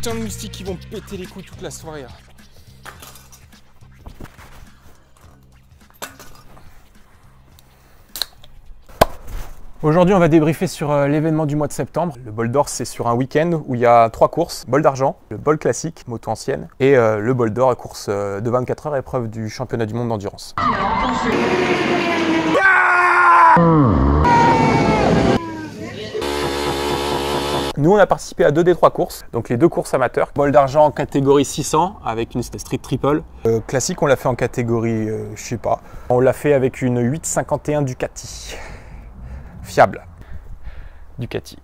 Putain de moustiques qui vont péter les couilles toute la soirée là. Aujourd'hui, on va débriefer sur l'événement du mois de septembre. Le bol d'or, c'est sur un week-end où il y a 3 courses. Bol d'argent, le bol classique, moto ancienne, et le bol d'or, course de 24 heures, épreuve du championnat du monde d'endurance. Nous, on a participé à 2 des 3 courses, donc les 2 courses amateurs. Bol d'argent en catégorie 600 avec une street triple. Classique, on l'a fait en catégorie, je sais pas. On l'a fait avec une 851 Ducati. Fiable. Ducati.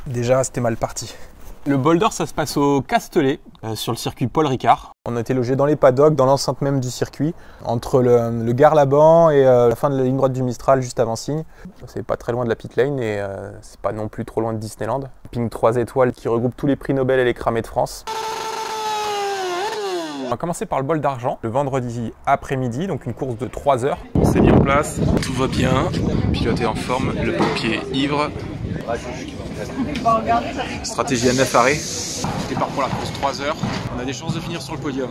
Déjà, c'était mal parti. Le bol d'or, ça se passe au Castellet, sur le circuit Paul Ricard. On a été logé dans les paddocks, dans l'enceinte même du circuit, entre le Gare-Laban et la fin de la ligne droite du Mistral, juste avant Signes. C'est pas très loin de la pit lane et c'est pas non plus trop loin de Disneyland. Camping 3 étoiles qui regroupe tous les prix Nobel et les cramés de France. On va commencer par le bol d'argent, le vendredi après-midi, donc une course de 3 heures. On s'est mis en place, tout va bien, le pilote est en forme, le pompier ivre. Stratégie à 9 arrêts. Départ pour la course 3 heures. On a des chances de finir sur le podium.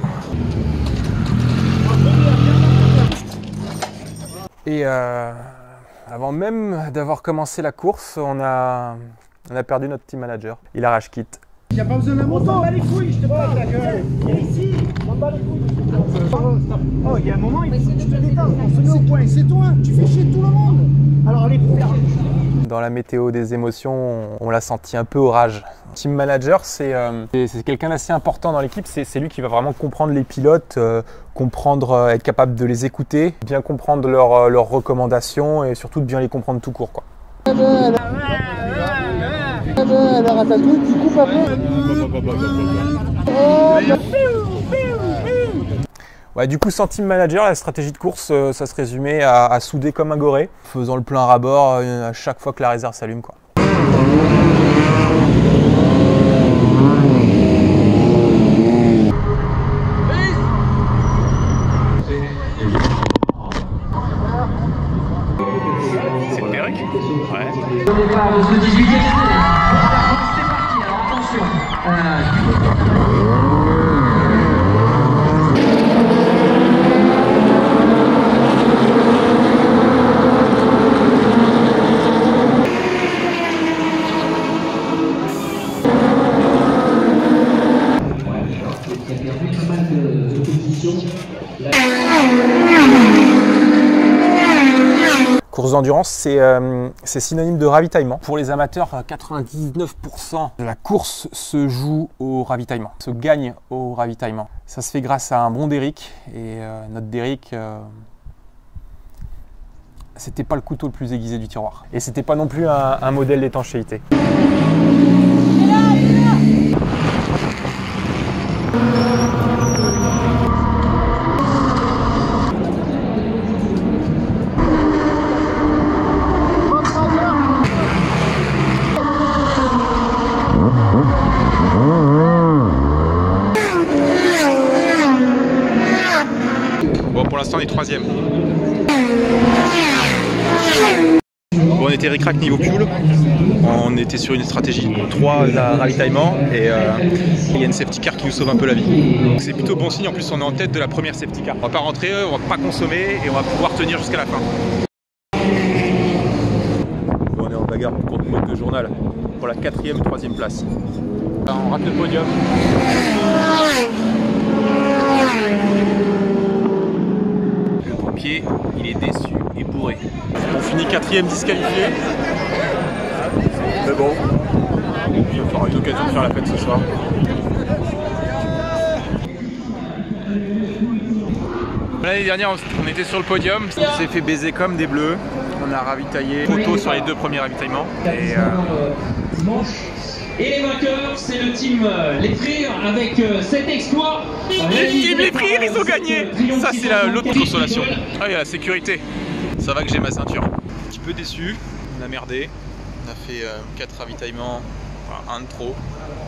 Et avant même d'avoir commencé la course, on a perdu notre team manager. Il a rage quitte. Il n'y a pas besoin d'un moto, m'en bats les couilles, je te parle ta gueule. Viens ici, m'en bats les couilles. Oh, il y a un moment, il faut que tu te détends, on se met au point. C'est toi, tu fais chier tout le monde. Alors allez, pour faire. Dans la météo des émotions, on l'a senti un peu au rage. Team manager, c'est quelqu'un d'assez important dans l'équipe. C'est lui qui va vraiment comprendre les pilotes, être capable de les écouter, bien comprendre leurs recommandations et surtout de bien les comprendre tout court, quoi. Alors attends, tu coupes un peu. Ouais, du coup, sans team manager, la stratégie de course, ça se résumait à souder comme un goré, faisant le plein à ras-bord à chaque fois que la réserve s'allume, quoi. C'est le Pérec. Ouais. Au départ de ce 18e, c'est parti, alors attention. Course d'endurance, c'est synonyme de ravitaillement. Pour les amateurs, 99% de la course se joue au ravitaillement, se gagne au ravitaillement. Ça se fait grâce à un bon Derrick et notre Derrick, c'était pas le couteau le plus aiguisé du tiroir. Et c'était pas non plus un modèle d'étanchéité. Bon, pour l'instant, on est 3e. Bon, on était ric-rac niveau fuel. On était sur une stratégie 3 ravitaillement et il y a une safety car qui nous sauve un peu la vie. Donc c'est plutôt bon signe. En plus, on est en tête de la première safety car. On va pas rentrer, on va pas consommer et on va pouvoir tenir jusqu'à la fin. Bon, on est en bagarre pour le mode de journal pour la 4e et 3e place. On rate le podium. Le pompier, il est déçu et bourré. On finit 4e disqualifié. Mais bon, on aura une occasion de faire la fête ce soir. L'année dernière, on était sur le podium. On s'est fait baiser comme des bleus. On a ravitaillé photo sur les 2 premiers ravitaillements. Et les vainqueurs, c'est le team Les Frires avec cet exploit. Le team Les Frires, ils ont gagné. Ça, c'est l'autre consolation. Ah, il y a la sécurité. Ça va que j'ai ma ceinture. Un petit peu déçu. On a merdé. On a fait 4 ravitaillements, enfin, un de trop,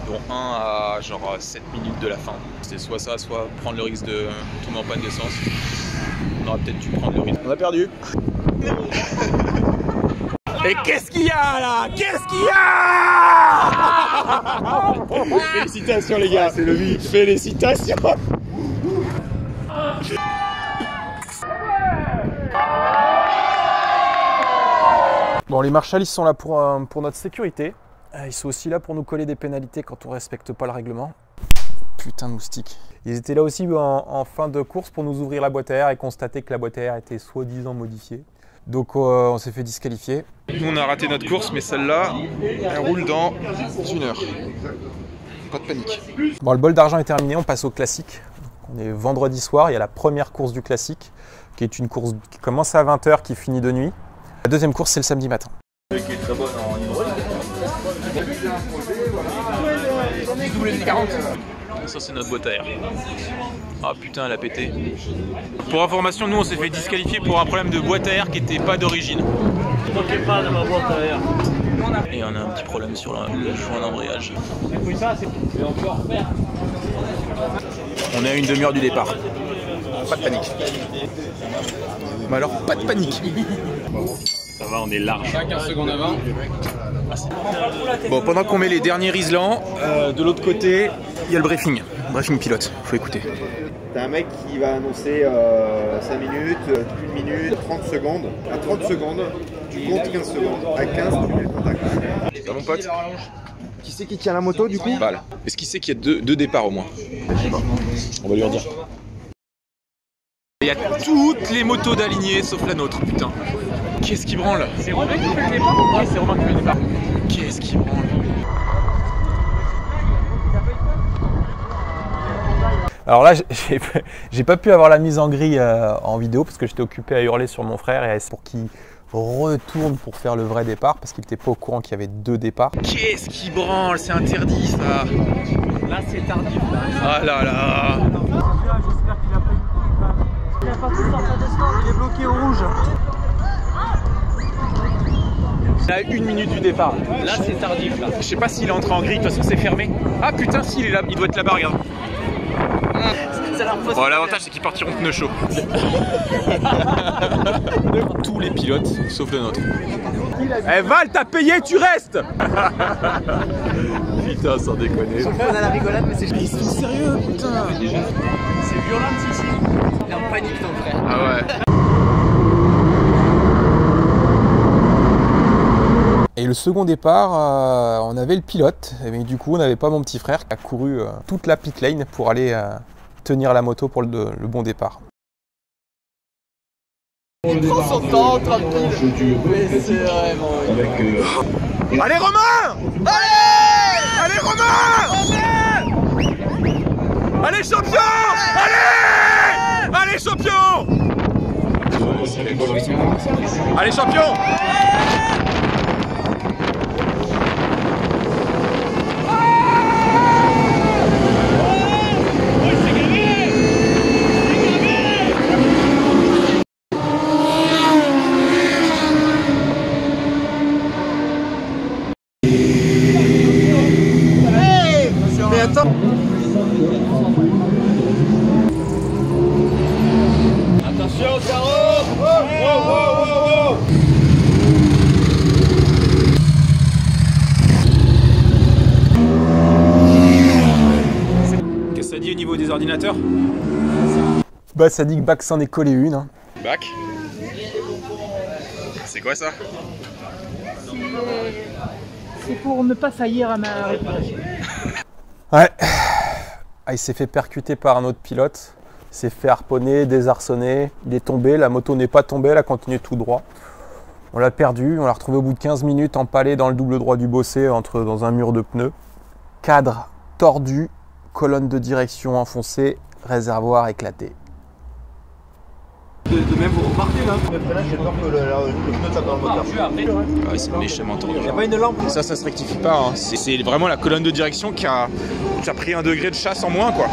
dont un à genre 7 minutes de la fin. C'était soit ça, soit prendre le risque de tomber en panne d'essence. On aurait peut-être dû prendre le risque. On a perdu. Et qu'est-ce qu'il y a là? Qu'est-ce qu'il y a? Félicitations les gars, c'est le but. Félicitations. Bon, les marshals, ils sont là pour notre sécurité. Ils sont aussi là pour nous coller des pénalités quand on respecte pas le règlement. Putain de moustique. Ils étaient là aussi en fin de course pour nous ouvrir la boîte à air et constater que la boîte à air était soi-disant modifiée. Donc on s'est fait disqualifier. Nous on a raté notre course, mais celle-là, elle roule dans 1 heure. Pas de panique. Bon, le bol d'argent est terminé, on passe au classique. On est vendredi soir, il y a la première course du classique, qui est une course qui commence à 20 h, qui finit de nuit. La deuxième course, c'est le samedi matin. Qui est très bonne en hydraulique. Ça c'est notre boîte à air. Ah putain, elle a pété. Pour information, nous on s'est fait disqualifier pour un problème de boîte à air qui n'était pas d'origine. Pas de ma boîte à air. Et on a un petit problème sur le joint d'embrayage. On est à une demi-heure du départ. Pas de panique. Mais alors, pas de panique. Ça va, on est large. 15 secondes avant. Bon, pendant qu'on met les derniers Riesland, de l'autre côté, il y a le briefing. Briefing pilote, faut écouter. T'as un mec qui va annoncer 5 minutes, 1 minute, 30 secondes. À 30 secondes, tu comptes 15 secondes. À 15, tu mets le contact. Ça mon pote? Qui c'est qui tient la moto du coup? Balle. Est-ce qu'il sait qu'il y a deux départs au moins? Je sais pas. On va lui en dire. Il y a toutes les motos d'alignées sauf la nôtre, putain. Qu'est-ce qui branle? C'est Romain qui fait le départ? Ouais, c'est Romain qui fait le départ. Qu'est-ce qui branle? Alors là, j'ai pas pu avoir la mise en grille en vidéo parce que j'étais occupé à hurler sur mon frère et pour qu'il retourne pour faire le vrai départ parce qu'il n'était pas au courant qu'il y avait 2 départs. Qu'est-ce qui branle? C'est interdit ça. Là, c'est tardif. Là. Ah là là. J'espère qu'il a pas eu. Il a pas pu sortir de sport, il est bloqué au rouge. On a 1 minute du départ. Là, c'est tardif. Là. Je sais pas s'il est entré en grille, de toute façon c'est fermé. Ah putain, si, il est là, il doit être là-bas, regarde. Bon, l'avantage c'est qu'ils partiront pneus chauds. Tous les pilotes, sauf le nôtre. Eh Val, t'as payé, tu restes. Putain, sans déconner. On a la rigolade, mais c'est Ils sont sérieux, putain. C'est violent ici. Il est en panique, ton frère. Ah ouais. Et le second départ, on avait le pilote, mais du coup on n'avait pas mon petit frère qui a couru toute la pit lane pour aller tenir la moto pour le bon départ. Il prend son temps, tranquille. Mais c'est vraiment... Allez Romain! Allez! Allez Romain! Allez champion! Allez! Allez champion! Allez champion! Mais attends. Attention, Caro! Wow. Qu'est-ce que ça dit au niveau des ordinateurs? Bah ça dit que Bac s'en est collé une. Hein. Bac? C'est quoi ça? C'est pour ne pas faillir à ma réputation. Ouais. Ah, il s'est fait percuter par un autre pilote. Il s'est fait harponner, désarçonner. Il est tombé, la moto n'est pas tombée, elle a continué tout droit. On l'a perdu, on l'a retrouvé au bout de 15 minutes empalé dans le double droit du bossé dans un mur de pneus. Cadre tordu, colonne de direction enfoncée, réservoir éclaté. De même, vous repartez là. J'ai peur que le pneu tape dans le moteur. Ah ouais, c'est méchamment tordu. Il n'y a pas une lampe. Ça se rectifie pas. Hein. C'est vraiment la colonne de direction qui a pris 1 degré de chasse en moins, quoi.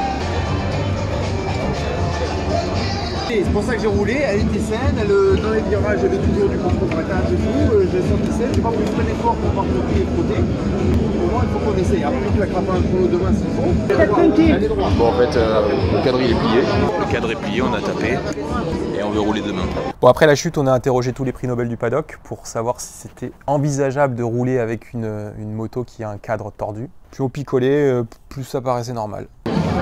compliqué. C'est pour ça que j'ai roulé. Elle était saine. Dans les virages, j'avais toujours du contrôle de ratage et tout. Je l'ai senti saine. J'ai pas voulu faire d'effort pour voir le pied frotter. Au moins, il faut qu'on essaye. Après, tu vas craper un chrono demain s'il faut. Bon, en fait, le cadre il est plié. Le cadre est plié, on a tapé et on veut rouler demain. Bon, après la chute, on a interrogé tous les prix Nobel du paddock pour savoir si c'était envisageable de rouler avec une moto qui a un cadre tordu. Plus on picolait, plus ça paraissait normal.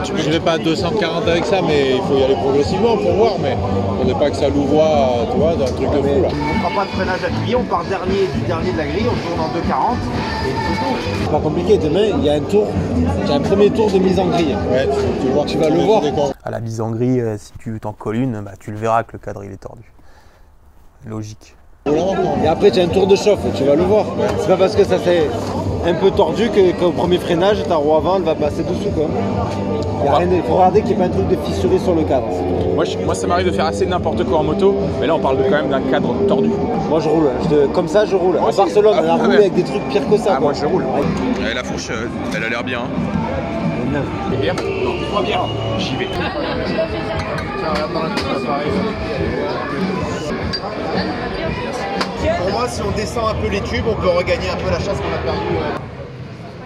Je vais pas à 240 avec ça, mais il faut y aller progressivement pour voir. Mais il faudrait pas que ça l'ouvre, tu vois, d'un truc de fou là. On fera pas de freinage appuyé. On part dernier de la grille. On tourne en 2,40 et il faut tout. C'est pas compliqué. Demain, il y a un tour. Il y a un premier tour de mise en grille. Ouais, tu vas le voir. À la mise en grille, si tu t'en colles une, bah, tu le verras que le cadre il est tordu. Logique. Et après, tu as un tour de chauffe, tu vas le voir. C'est pas parce que ça fait un peu tordu qu'au premier freinage, ta roue avant elle va passer dessous. Il faut regarder qu'il n'y ait pas un truc de fissuré sur le cadre. Moi ça m'arrive de faire assez n'importe quoi en moto, mais là on parle quand même d'un cadre tordu. Moi je roule, comme ça je roule. À Barcelone, on a roulé avec des trucs pires que ça. Moi je roule. Ouais, la fourche, elle a l'air bien. Une bière ? Non, 3 bières. J'y vais. Pour moi, si on descend un peu les tubes, on peut regagner un peu la chasse qu'on a perdue.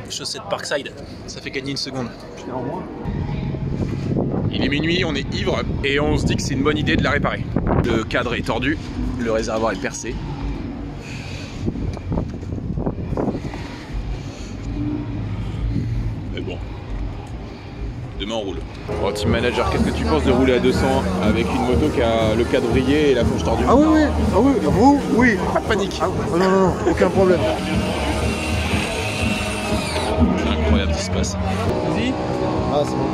Chaussette Parkside, ça fait gagner une seconde. Il est minuit, on est ivre et on se dit que c'est une bonne idée de la réparer. Le cadre est tordu, le réservoir est percé. Mais bon, demain on roule. Bon, team manager, qu'est-ce que tu penses de rouler à 200 avec une moto qui a le cadre vrillé et la fourche tordue? Ah oui, vous, oui. Pas de panique. Non, aucun problème. C'est incroyable ce qui se passe. Vas-y. Ah, c'est bon.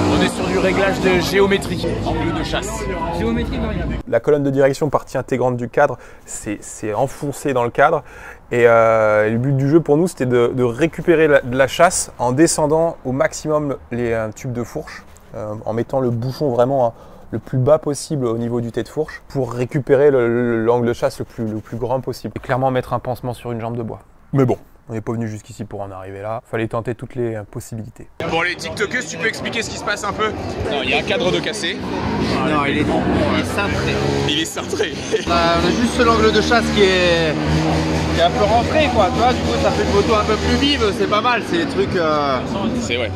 On est sur du réglage de géométrie, angle de chasse. Géométrie variable. La colonne de direction, partie intégrante du cadre, c'est enfoncé dans le cadre. Et le but du jeu pour nous, c'était de récupérer de la chasse en descendant au maximum les tubes de fourche, en mettant le bouchon vraiment le plus bas possible au niveau du tête de fourche pour récupérer l'angle de chasse le plus grand possible. Et clairement mettre un pansement sur une jambe de bois. Mais bon, on n'est pas venu jusqu'ici pour en arriver là. Fallait tenter toutes les possibilités. Bon, les TikTokers, tu peux expliquer ce qui se passe un peu? Non, il y a un cadre de cassé. Non, il est cintré. Il est cintré. On a juste l'angle de chasse qui est un peu rentré, quoi. Tu vois, du coup, ça fait une moto un peu plus vive. C'est pas mal. C'est les trucs. C'est vrai.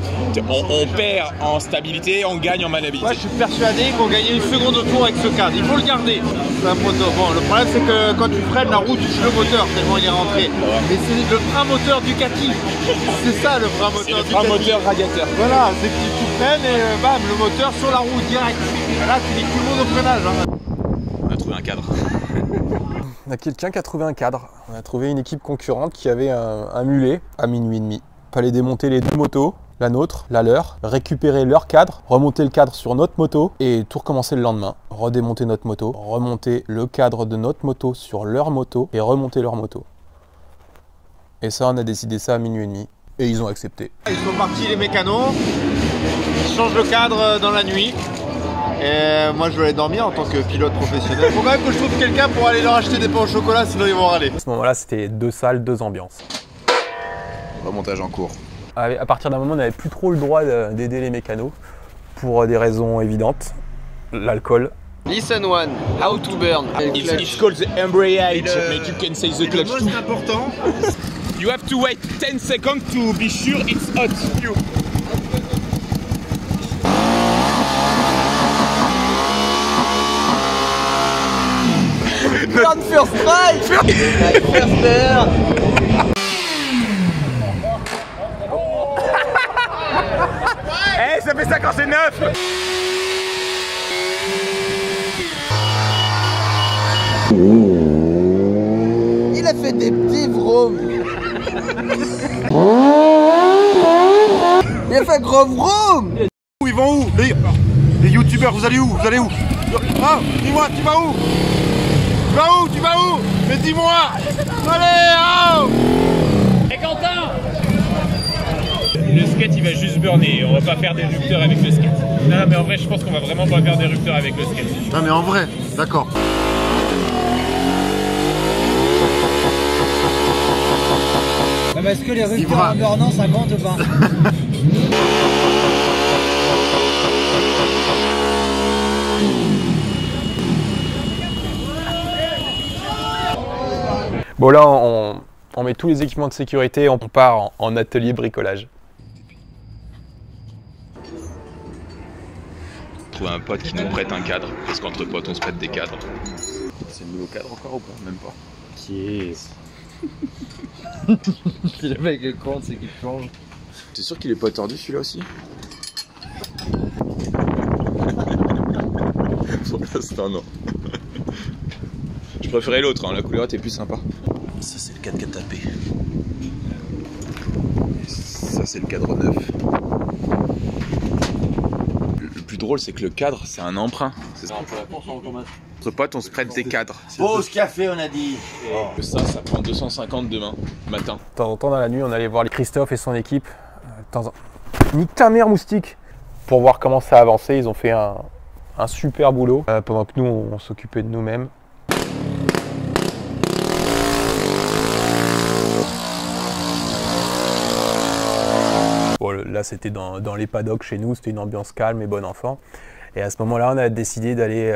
On perd en stabilité, on gagne en maniabilité. Moi, je suis persuadé qu'on gagnait une seconde au tour avec ce cadre. Il faut le garder. Bon, le problème, c'est que quand tu freines, la roue touche le moteur tellement il est rentré. Mais c'est le frein moteur Ducati. C'est ça le frein moteur Ducati. C'est le frein moteur radiateur. Voilà, c'est que tu freines et bam, le moteur sur la roue direct. Là, tu dis tout le monde au freinage. On a trouvé un cadre. On a quelqu'un qui a trouvé un cadre. On a trouvé une équipe concurrente qui avait un mulet à minuit et demi. Fallait démonter les deux motos, la nôtre, la leur, récupérer leur cadre, remonter le cadre sur notre moto et tout recommencer le lendemain. Redémonter notre moto, remonter le cadre de notre moto sur leur moto et remonter leur moto. Et ça, on a décidé ça à minuit et demi. Et ils ont accepté. Ils sont partis les mécanos, ils changent le cadre dans la nuit. Et moi je vais aller dormir en tant que pilote professionnel. Il faut quand même que je trouve quelqu'un pour aller leur acheter des pains au chocolat, sinon ils vont râler. À ce moment-là, c'était 2 salles, 2 ambiances. Remontage en cours. À partir d'un moment, on n'avait plus trop le droit d'aider les mécanos pour des raisons évidentes. L'alcool. Listen one, how to burn. It's called the embrayage, but you can say the clutch too. C'est important. You have to wait 10 seconds to be sure it's hot. Burn first try. First air. Eh, ça fait ça quand c'est neuf. Il a fait des petits vroom. Il a fait gros vroom. Ils vont où les youtubeurs, vous allez où? Vous allez où? Ah, dis-moi, tu vas où? Tu vas où? Tu vas où? Mais dis-moi! Allez, oh! Et Quentin! Le skate il va juste burner, on va pas faire des rupteurs avec le skate. Non mais en vrai je pense qu'on va vraiment pas faire des rupteurs avec le skate. Non mais en vrai, d'accord. Mais est-ce que les rupteurs en burnant ça compte ou pas? Bon là, on met tous les équipements de sécurité, on part en atelier bricolage. Trouver un pote qui nous prête un cadre, parce qu'entre potes on se prête des cadres. C'est le nouveau cadre encore ou pas? Même pas. Yes. Puis le mec est con, c'est qu'il plonge. T'es sûr qu'il est pas tordu celui-là aussi? Pour l'instant non. Je préférais l'autre, hein. La couleur était plus sympa. Ça c'est le cadre qui a tapé. Et ça c'est le cadre neuf. Le plus drôle c'est que le cadre c'est un emprunt. Entre potes on se prête des cadres. Pause café on a dit. Ça prend 250 demain matin. De temps en temps dans la nuit, on allait voir Christophe et son équipe. Nique ta mère moustique. Pour voir comment ça avançait, ils ont fait un super boulot. Pendant que nous, on s'occupait de nous-mêmes. Bon, là, c'était dans les paddocks chez nous. C'était une ambiance calme et bon enfant. Et à ce moment-là, on a décidé d'aller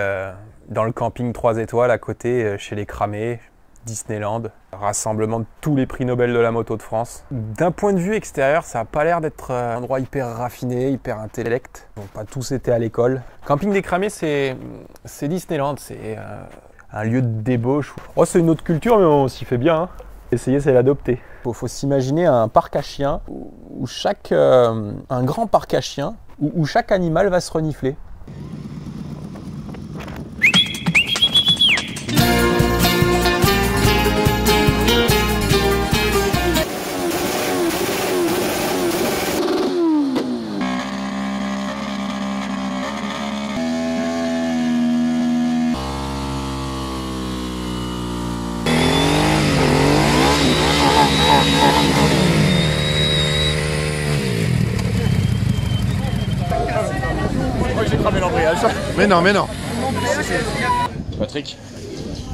dans le camping 3 étoiles à côté, chez les Cramés, Disneyland. Rassemblement de tous les prix Nobel de la moto de France. D'un point de vue extérieur, ça n'a pas l'air d'être un endroit hyper raffiné, hyper intellect. Bon, pas tous été à l'école. Camping des Cramés, c'est Disneyland, c'est un lieu de débauche. Oh, c'est une autre culture, mais on s'y fait bien. Hein. Essayer, c'est l'adopter. Il faut s'imaginer un parc à chiens où un grand parc à chiens où chaque animal va se renifler. Mais non, mais non. Patrick,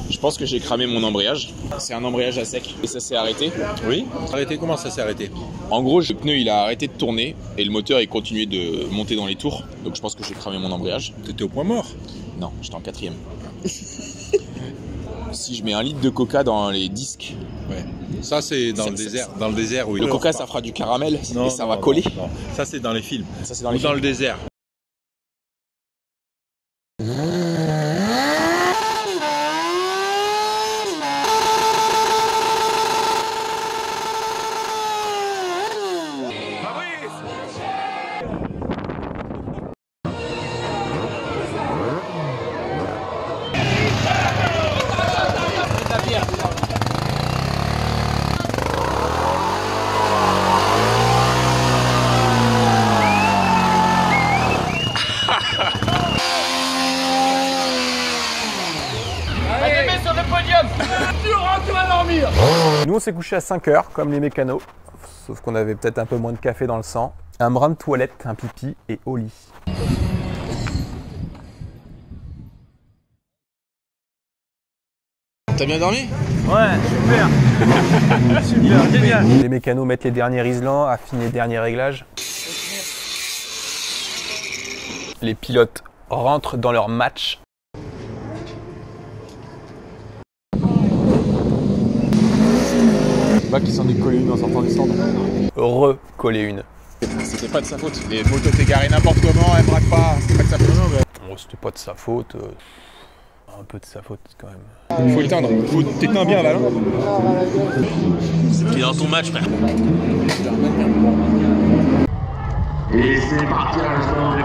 je pense que j'ai cramé mon embrayage. C'est un embrayage à sec et ça s'est arrêté. Oui. Arrêtez, comment ça s'est arrêté? En gros, le pneu il a arrêté de tourner et le moteur il continuait de monter dans les tours. Donc je pense que j'ai cramé mon embrayage. T'étais au point mort? Non, j'étais en 4ème. Si je mets 1 litre de coca dans les disques. Ouais. Ça c'est dans le désert. Dans le désert, oui. Le coca ça fera du caramel et ça va coller. Non. Ça c'est dans les films. Ça c'est dans les films. Dans le désert. Nous, on s'est couché à 5 h, comme les mécanos, sauf qu'on avait peut-être un peu moins de café dans le sang. Un brin de toilette, un pipi et au lit. T'as bien dormi? Ouais, super. Super, génial. Les mécanos mettent les derniers isolants, affinent les derniers réglages. Les pilotes rentrent dans leur match. Pas qu'ils s'en décollent une en sortant du centre. Recoller une. C'était pas de sa faute. Les motos étaient garées n'importe comment, elles braquent pas. C'était pas de sa faute. Oh, c'était pas de sa faute. Un peu de sa faute quand même. Il faut l'éteindre. Faut t'éteindre bien là. T'es dans ton match, frère. Et c'est parti à l'instant des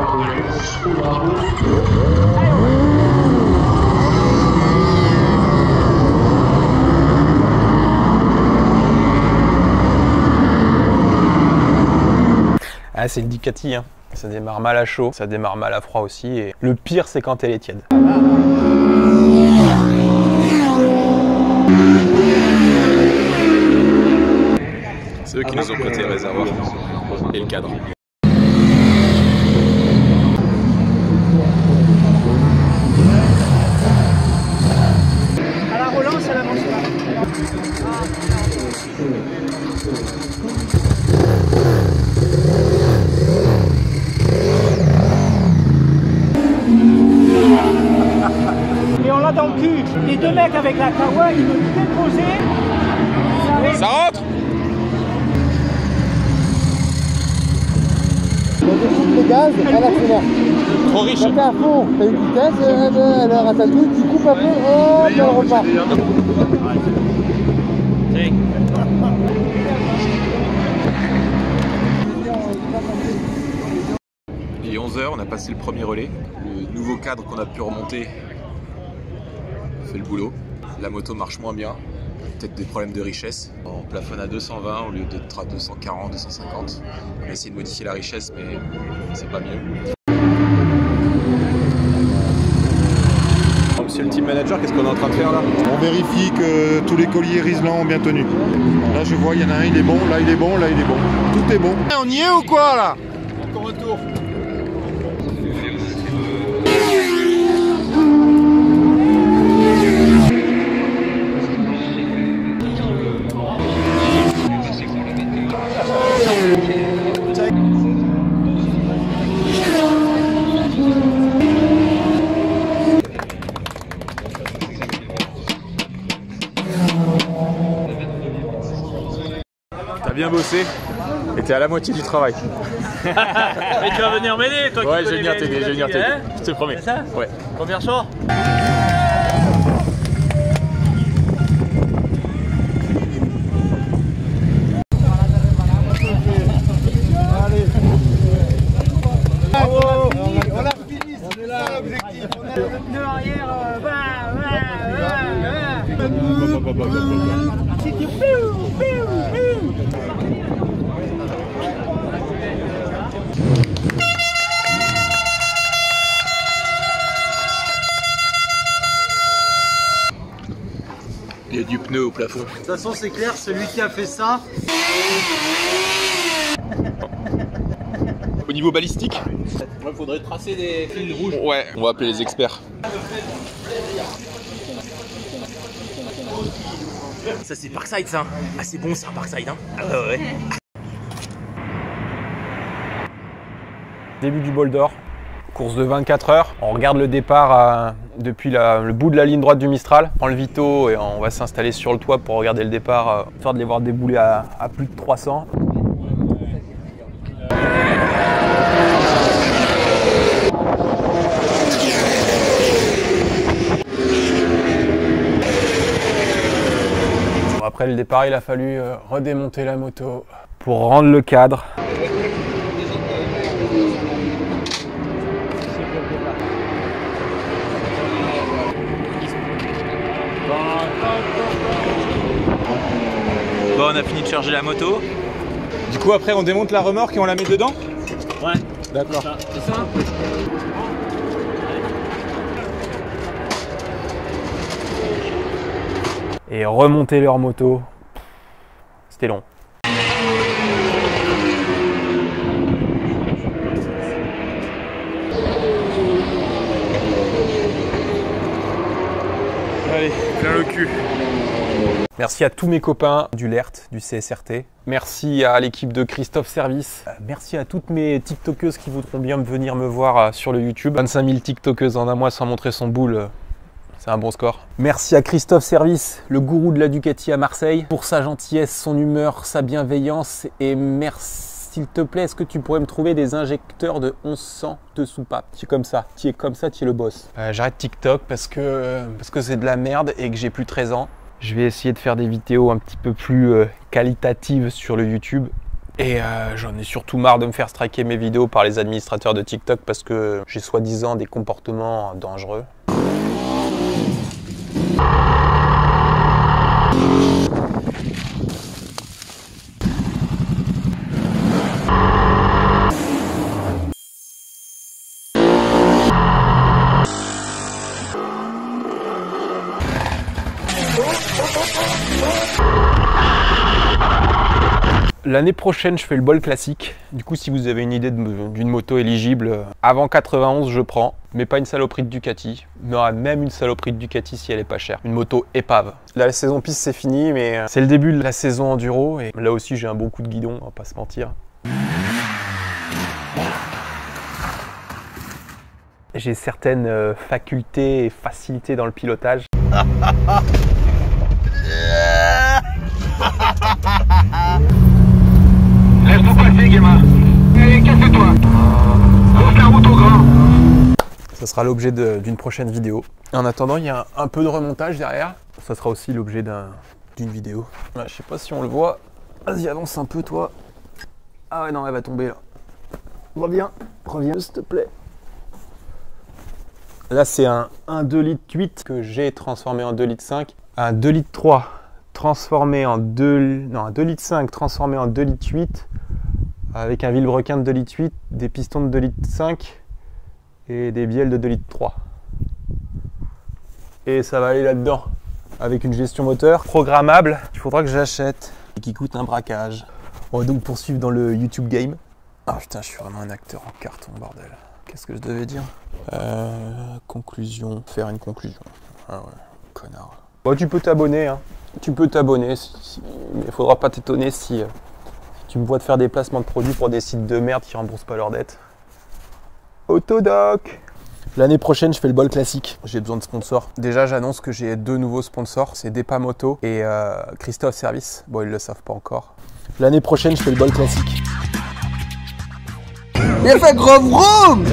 Ah, c'est le Ducati, hein. Ça démarre mal à chaud, ça démarre mal à froid aussi. Et le pire, c'est quand elle est tiède. C'est eux qui nous ont prêté le réservoir et le cadre. À la relance, à la manche. Et on l'a dans le cul. Les deux mecs avec la kawa, ils me déposaient. Ça rentre. On découpe le gaz à l'accélère. Trop riche. Quand t'es à fond, t'as une vitesse, elle ratatouille, tu coupes un peu, hop, elle repart. Il est 11 h, on a passé le premier relais. Le nouveau cadre qu'on a pu remonter fait le boulot. La moto marche moins bien, peut-être des problèmes de richesse. On plafonne à 220 au lieu d'être à 240, 250. On a essayé de modifier la richesse, mais c'est pas mieux. Monsieur le team manager, qu'est-ce qu'on est en train de faire là? On vérifie que tous les colliers Riesland ont bien tenu. Là je vois, il y en a un, il est bon, là il est bon, là il est bon. Tout est bon. On y est ou quoi là? Encore un tour. T'as bien bossé et t'es à la moitié du travail. Mais tu vas venir m'aider, toi. Ouais, qui je vais connais venir t'aider, je vais venir t'aider. hein. Je te promets. C'est ça? Ouais. Combien soir? On a fini, c'est là l'objectif. On a le pneu arrière, Il y a du pneu au plafond. De toute façon, c'est clair, celui qui a fait ça. Au niveau balistique, Il faudrait tracer des fils rouges. ouais, on va appeler les experts. Ça, c'est Parkside, ça. Ah, c'est bon, ça, Parkside, hein. Ah ouais. Début du bol d'or, course de 24 heures. On regarde le départ depuis le bout de la ligne droite du Mistral. On prend le Vito et on va s'installer sur le toit pour regarder le départ, histoire de les voir débouler à plus de 300. Après le départ, il a fallu redémonter la moto pour rendre le cadre. Bon, on a fini de charger la moto. Du coup, après, on démonte la remorque et on la met dedans? Ouais. D'accord. C'est ça. Et remonter leur moto, c'était long. Allez, plein le cul. Merci à tous mes copains du LERT, du CSRT. Merci à l'équipe de Christophe Service. Merci à toutes mes TikTokeuses qui voudront bien venir me voir sur le YouTube. 25 000 TikTokeuses en un mois sans montrer son boule. C'est un bon score. Merci à Christophe Service, le gourou de la Ducati à Marseille, pour sa gentillesse, son humeur, sa bienveillance. Et merci, s'il te plaît, est-ce que tu pourrais me trouver des injecteurs de 1100 de soupape? Tu es comme ça, tu es le boss. J'arrête TikTok parce que c'est de la merde et que j'ai plus 13 ans. Je vais essayer de faire des vidéos un petit peu plus qualitatives sur le YouTube. Et j'en ai surtout marre de me faire striker mes vidéos par les administrateurs de TikTok parce que j'ai soi-disant des comportements dangereux. L'année prochaine, je fais le bol classique. Du coup, si vous avez une idée d'une moto éligible, avant 91, je prends. Mais pas une saloperie de Ducati. Mais même une saloperie de Ducati si elle est pas chère. Une moto épave. La saison piste, c'est fini, mais c'est le début de la saison enduro. Et là aussi, j'ai un bon coup de guidon, on va pas se mentir. J'ai certaines facultés et facilités dans le pilotage. gamin. Allez, casse-toi. Lance la route au grand. Ça sera l'objet d'une prochaine vidéo. En attendant, il y a un peu de remontage derrière. Ça sera aussi l'objet d'une vidéo. Ouais, je sais pas si on le voit. Vas-y, avance un peu, toi. Ah ouais, non, elle va tomber là. Reviens, s'il te plaît. Là, c'est un 2 litres 8 que j'ai transformé en 2 litres 5. Un 2 litres 3 transformé en 2 litres 5 transformé en 2 litres 8 avec un vilebrequin de 2 litres 8, des pistons de 2 litres 5 et des bielles de 2 litres 3. Et ça va aller là-dedans avec une gestion moteur programmable qu'il faudra que j'achète et qui coûte un braquage. On va donc poursuivre dans le YouTube game. Ah putain, je suis vraiment un acteur en carton, bordel. Qu'est-ce que je devais dire? Conclusion. Faire une conclusion. Ah ouais, connard. Bon, tu peux t'abonner, hein. Tu peux t'abonner, mais il faudra pas t'étonner si tu me vois te faire des placements de produits pour des sites de merde qui remboursent pas leurs dettes. Autodoc. L'année prochaine, je fais le bol classique. J'ai besoin de sponsors. Déjà, j'annonce que j'ai 2 nouveaux sponsors. C'est Depa Moto et Christophe Service. Bon, ils le savent pas encore. L'année prochaine, je fais le bol classique. Il a fait gros vroom.